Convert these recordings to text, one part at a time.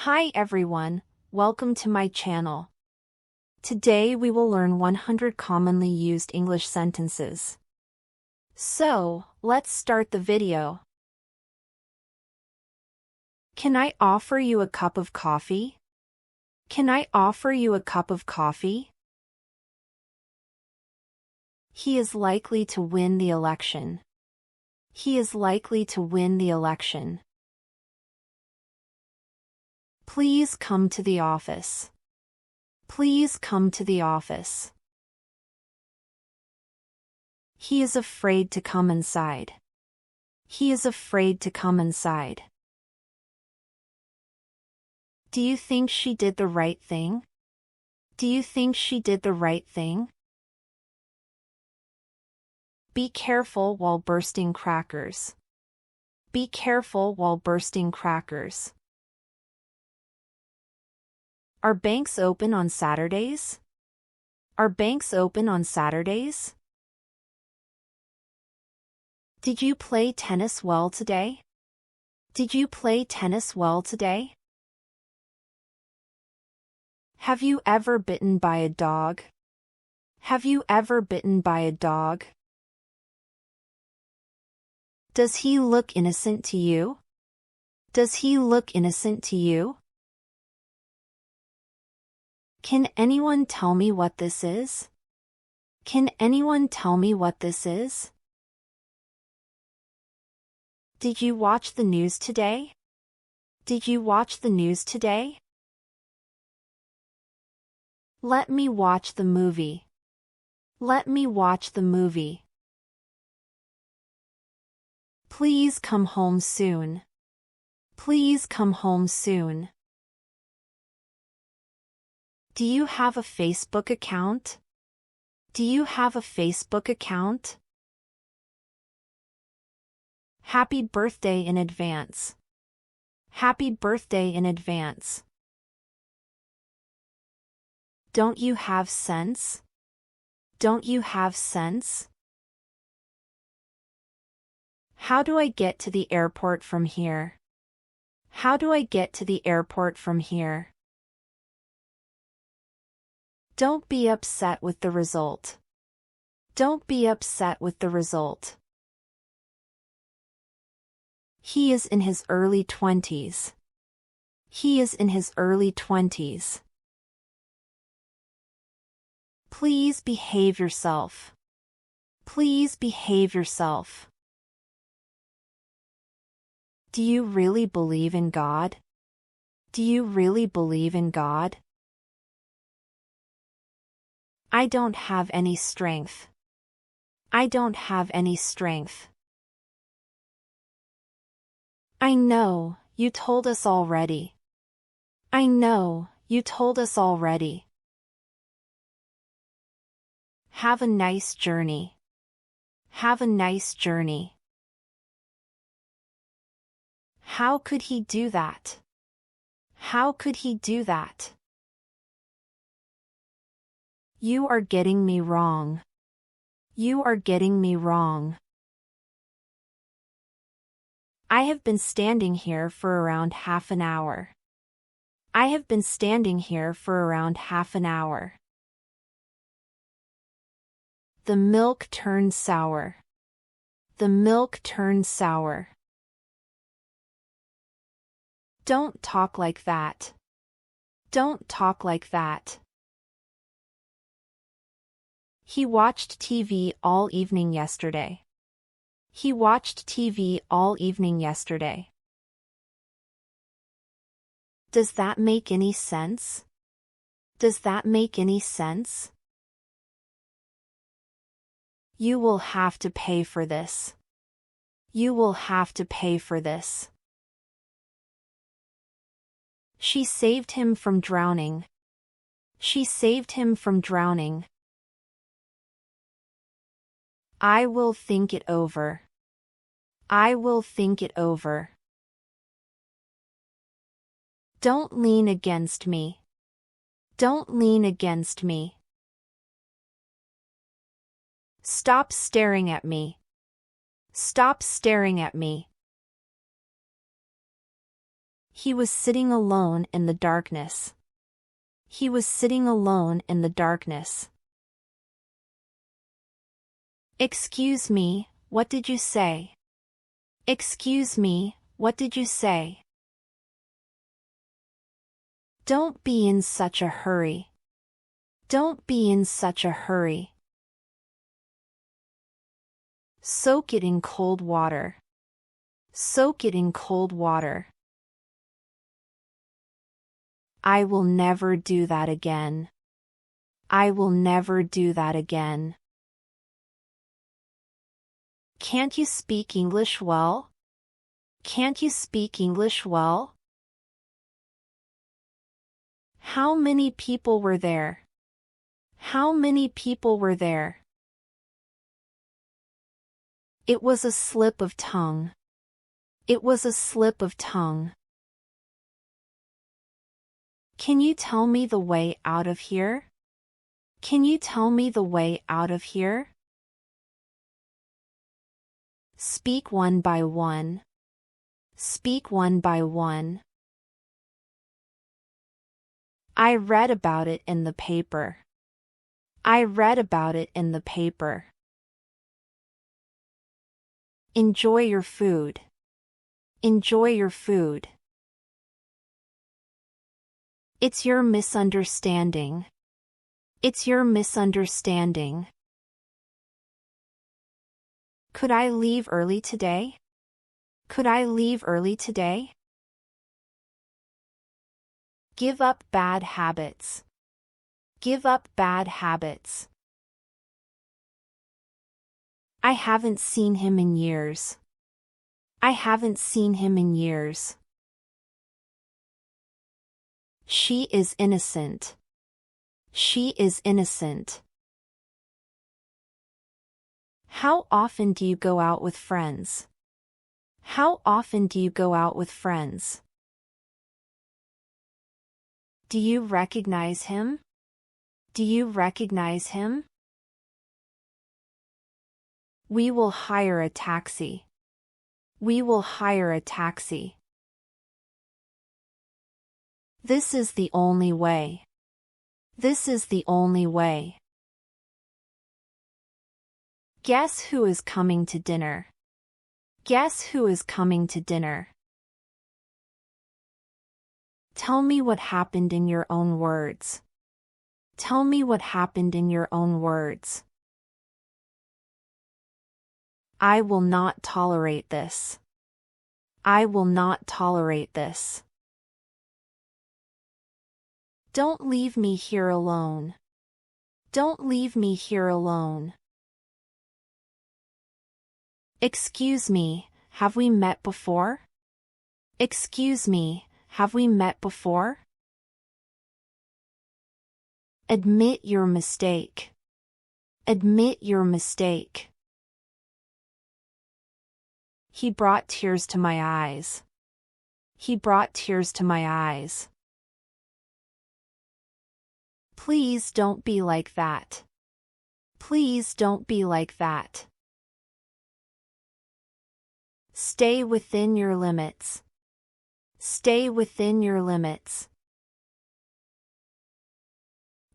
Hi everyone, welcome to my channel. Today we will learn 100 commonly used English sentences. So, let's start the video. Can I offer you a cup of coffee? Can I offer you a cup of coffee? He is likely to win the election. He is likely to win the election. Please come to the office. Please come to the office. He is afraid to come inside. He is afraid to come inside. Do you think she did the right thing? Do you think she did the right thing? Be careful while bursting crackers. Be careful while bursting crackers. Are banks open on Saturdays? Are banks open on Saturdays? Did you play tennis well today? Did you play tennis well today? Have you ever bitten by a dog? Have you ever bitten by a dog? Does he look innocent to you? Does he look innocent to you? Can anyone tell me what this is? Can anyone tell me what this is? Did you watch the news today? Did you watch the news today? Let me watch the movie. Let me watch the movie. Please come home soon. Please come home soon. Do you have a Facebook account? Do you have a Facebook account? Happy birthday in advance. Happy birthday in advance. Don't you have sense? Don't you have sense? How do I get to the airport from here? How do I get to the airport from here? Don't be upset with the result. Don't be upset with the result. He is in his early 20s. He is in his early 20s. Please behave yourself. Please behave yourself. Do you really believe in God? Do you really believe in God? I don't have any strength. I don't have any strength. I know, you told us already. I know, you told us already. Have a nice journey. Have a nice journey. How could he do that? How could he do that? You are getting me wrong. You are getting me wrong. I have been standing here for around half an hour. I have been standing here for around half an hour. The milk turned sour. The milk turned sour. Don't talk like that. Don't talk like that. He watched TV all evening yesterday. He watched TV all evening yesterday. Does that make any sense? Does that make any sense? You will have to pay for this. You will have to pay for this. She saved him from drowning. She saved him from drowning. I will think it over. I will think it over. Don't lean against me. Don't lean against me. Stop staring at me. Stop staring at me. He was sitting alone in the darkness. He was sitting alone in the darkness. Excuse me, what did you say? Excuse me, what did you say? Don't be in such a hurry. Don't be in such a hurry. Soak it in cold water. Soak it in cold water. I will never do that again. I will never do that again. Can't you speak English well? Can't you speak English well? How many people were there? How many people were there? It was a slip of tongue. It was a slip of tongue. Can you tell me the way out of here? Can you tell me the way out of here? Speak one by one. Speak one by one. I read about it in the paper. I read about it in the paper. Enjoy your food. Enjoy your food. It's your misunderstanding. It's your misunderstanding. Could I leave early today? Could I leave early today? Give up bad habits. Give up bad habits. I haven't seen him in years. I haven't seen him in years. She is innocent. She is innocent. How often do you go out with friends? How often do you go out with friends? Do you recognize him? Do you recognize him? We will hire a taxi. We will hire a taxi. This is the only way. This is the only way. Guess who is coming to dinner? Guess who is coming to dinner? Tell me what happened in your own words. Tell me what happened in your own words. I will not tolerate this. I will not tolerate this. Don't leave me here alone. Don't leave me here alone. Excuse me, have we met before? Excuse me, have we met before? Admit your mistake. Admit your mistake. He brought tears to my eyes. He brought tears to my eyes. Please don't be like that. Please don't be like that. Stay within your limits. Stay within your limits.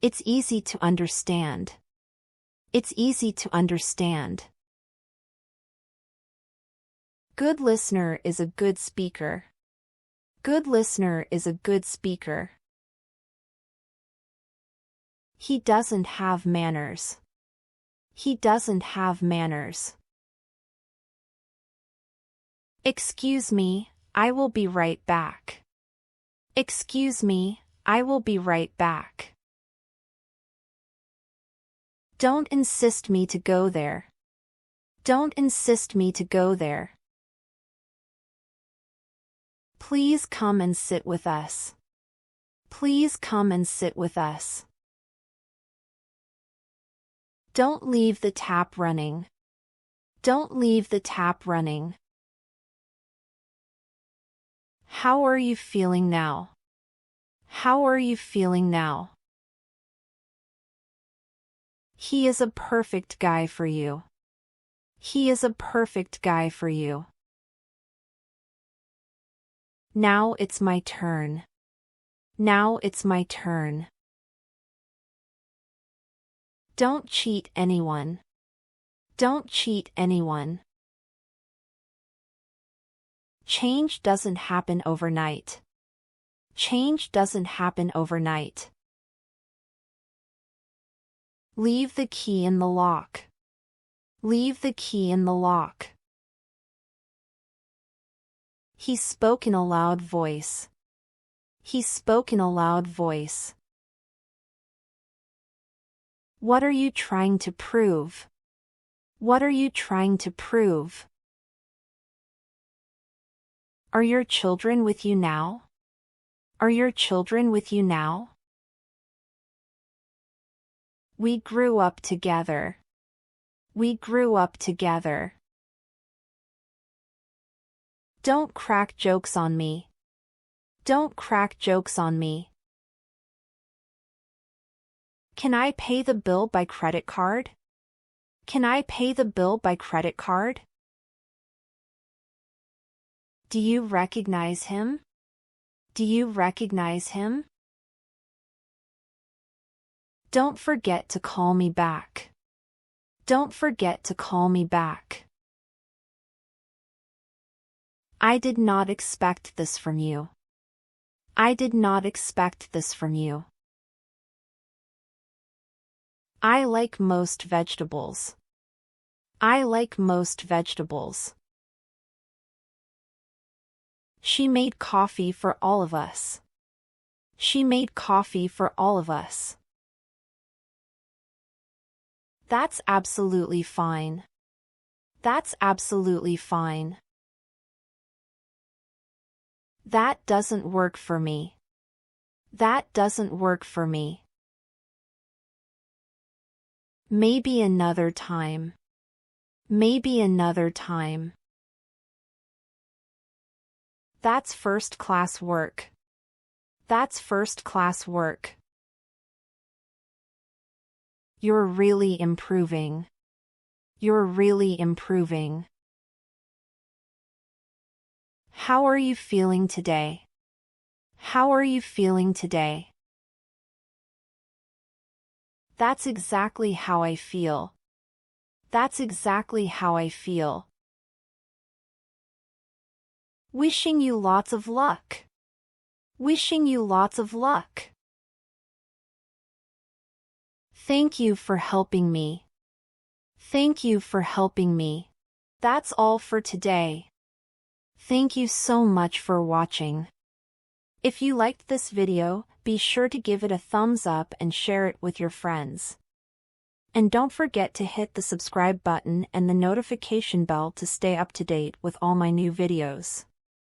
It's easy to understand. It's easy to understand. Good listener is a good speaker. Good listener is a good speaker. He doesn't have manners. He doesn't have manners. Excuse me, I will be right back. Excuse me, I will be right back. Don't insist me to go there. Don't insist me to go there. Please come and sit with us. Please come and sit with us. Don't leave the tap running. Don't leave the tap running. How are you feeling now? How are you feeling now? He is a perfect guy for you. He is a perfect guy for you. Now it's my turn. Now it's my turn. Don't cheat anyone. Don't cheat anyone. Change doesn't happen overnight. Change doesn't happen overnight. Leave the key in the lock. Leave the key in the lock. He spoke in a loud voice. He spoke in a loud voice. What are you trying to prove? What are you trying to prove? Are your children with you now? Are your children with you now? We grew up together. We grew up together. Don't crack jokes on me. Don't crack jokes on me. Can I pay the bill by credit card? Can I pay the bill by credit card? Do you recognize him? Do you recognize him? Don't forget to call me back. Don't forget to call me back. I did not expect this from you. I did not expect this from you. I like most vegetables. I like most vegetables. She made coffee for all of us. She made coffee for all of us. That's absolutely fine. That's absolutely fine. That doesn't work for me. That doesn't work for me. Maybe another time. Maybe another time. That's first-class work. That's first-class work. You're really improving. You're really improving. How are you feeling today? How are you feeling today? That's exactly how I feel. That's exactly how I feel. Wishing you lots of luck. Wishing you lots of luck. Thank you for helping me. Thank you for helping me. That's all for today. Thank you so much for watching. If you liked this video, be sure to give it a thumbs up and share it with your friends. And don't forget to hit the subscribe button and the notification bell to stay up to date with all my new videos.